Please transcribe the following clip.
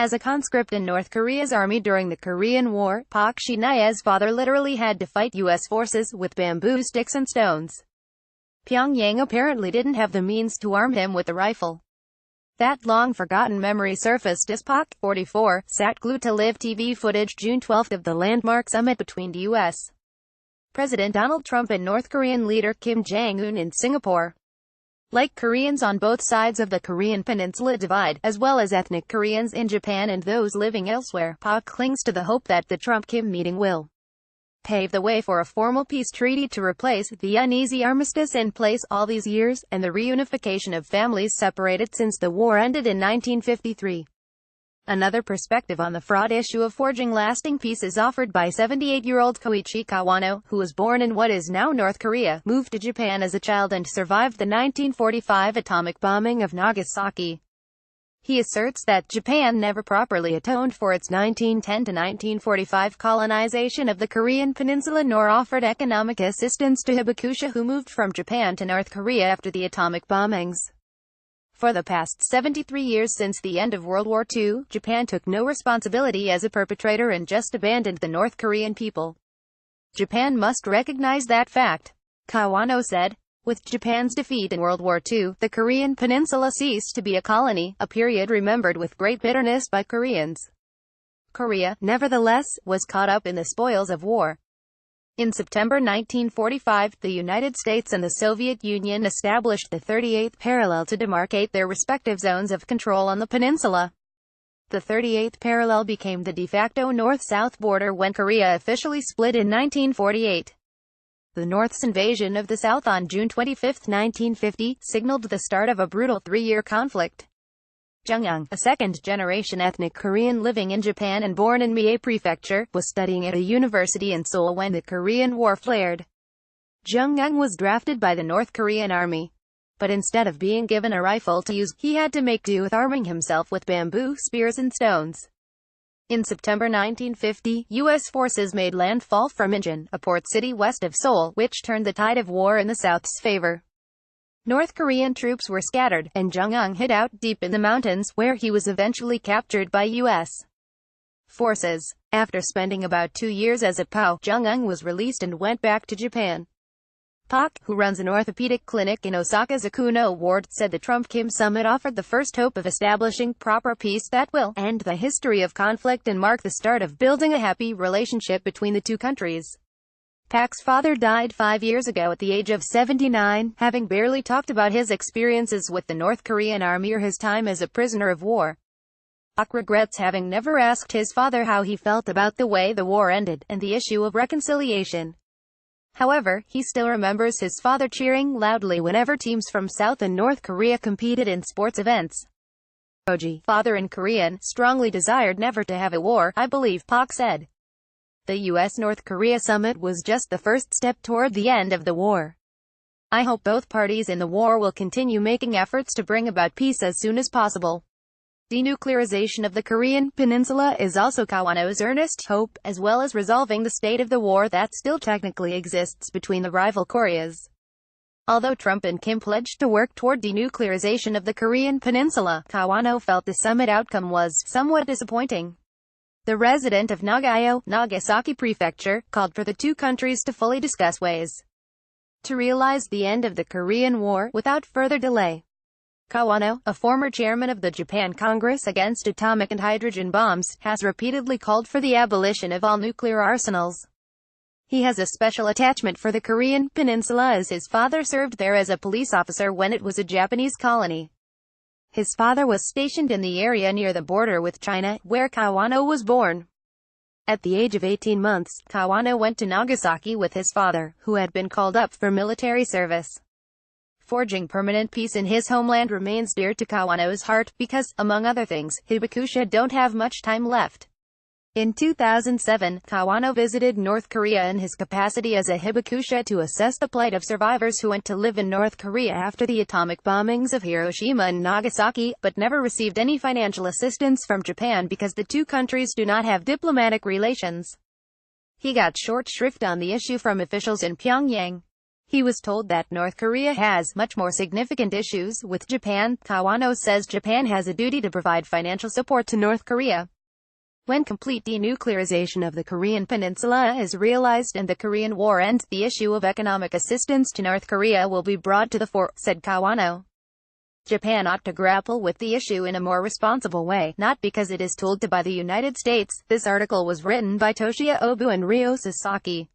As a conscript in North Korea's army during the Korean War, Park Shin-hye's father literally had to fight U.S. forces with bamboo sticks and stones. Pyongyang apparently didn't have the means to arm him with a rifle. That long-forgotten memory surfaced as Park, 44, sat glued to live TV footage June 12 of the landmark summit between the U.S. President Donald Trump and North Korean leader Kim Jong-un in Singapore. Like Koreans on both sides of the Korean Peninsula divide, as well as ethnic Koreans in Japan and those living elsewhere, Park clings to the hope that the Trump-Kim meeting will pave the way for a formal peace treaty to replace the uneasy armistice in place all these years, and the reunification of families separated since the war ended in 1953. Another perspective on the fraught issue of forging lasting peace is offered by 78-year-old Koichi Kawano, who was born in what is now North Korea, moved to Japan as a child and survived the 1945 atomic bombing of Nagasaki. He asserts that Japan never properly atoned for its 1910-1945 colonization of the Korean peninsula nor offered economic assistance to Hibakusha who moved from Japan to North Korea after the atomic bombings. For the past 73 years since the end of World War II, Japan took no responsibility as a perpetrator and just abandoned the North Korean people. Japan must recognize that fact, Kawano said. With Japan's defeat in World War II, the Korean peninsula ceased to be a colony, a period remembered with great bitterness by Koreans. Korea, nevertheless, was caught up in the spoils of war. In September 1945, the United States and the Soviet Union established the 38th parallel to demarcate their respective zones of control on the peninsula. The 38th parallel became the de facto north-south border when Korea officially split in 1948. The North's invasion of the South on June 25, 1950, signaled the start of a brutal three-year conflict. Jung-young, a second-generation ethnic Korean living in Japan and born in Mie Prefecture, was studying at a university in Seoul when the Korean War flared. Jung-young was drafted by the North Korean army. But instead of being given a rifle to use, he had to make do with arming himself with bamboo spears and stones. In September 1950, U.S. forces made landfall from Incheon, a port city west of Seoul, which turned the tide of war in the South's favor. North Korean troops were scattered, and Jung-young hid out deep in the mountains, where he was eventually captured by U.S. forces. After spending about 2 years as a POW, Jung-young was released and went back to Japan. Park, who runs an orthopedic clinic in Osaka's Akuno ward, said the Trump-Kim summit offered the first hope of establishing proper peace that will end the history of conflict and mark the start of building a happy relationship between the two countries. Park's father died 5 years ago at the age of 79, having barely talked about his experiences with the North Korean army or his time as a prisoner of war. Park regrets having never asked his father how he felt about the way the war ended, and the issue of reconciliation. However, he still remembers his father cheering loudly whenever teams from South and North Korea competed in sports events. Oji, father in Korean, strongly desired never to have a war, I believe, Park said. The U.S.-North Korea summit was just the first step toward the end of the war. I hope both parties in the war will continue making efforts to bring about peace as soon as possible. Denuclearization of the Korean peninsula is also Kawano's earnest hope, as well as resolving the state of the war that still technically exists between the rival Koreas. Although Trump and Kim pledged to work toward denuclearization of the Korean peninsula, Kawano felt the summit outcome was somewhat disappointing. The resident of Nagayo, Nagasaki Prefecture, called for the two countries to fully discuss ways to realize the end of the Korean War without further delay. Kawano, a former chairman of the Japan Congress Against Atomic and Hydrogen Bombs, has repeatedly called for the abolition of all nuclear arsenals. He has a special attachment for the Korean peninsula as his father served there as a police officer when it was a Japanese colony. His father was stationed in the area near the border with China, where Kawano was born. At the age of 18 months, Kawano went to Nagasaki with his father, who had been called up for military service. Forging permanent peace in his homeland remains dear to Kawano's heart, because, among other things, Hibakusha don't have much time left. In 2007, Kawano visited North Korea in his capacity as a Hibakusha to assess the plight of survivors who went to live in North Korea after the atomic bombings of Hiroshima and Nagasaki, but never received any financial assistance from Japan because the two countries do not have diplomatic relations. He got short shrift on the issue from officials in Pyongyang. He was told that North Korea has much more significant issues with Japan. Kawano says Japan has a duty to provide financial support to North Korea when complete denuclearization of the Korean peninsula is realized and the Korean War ends. The issue of economic assistance to North Korea will be brought to the fore, said Kawano. Japan ought to grapple with the issue in a more responsible way, not because it is told to by the United States. This article was written by Toshiya Obu and Ryo Sasaki.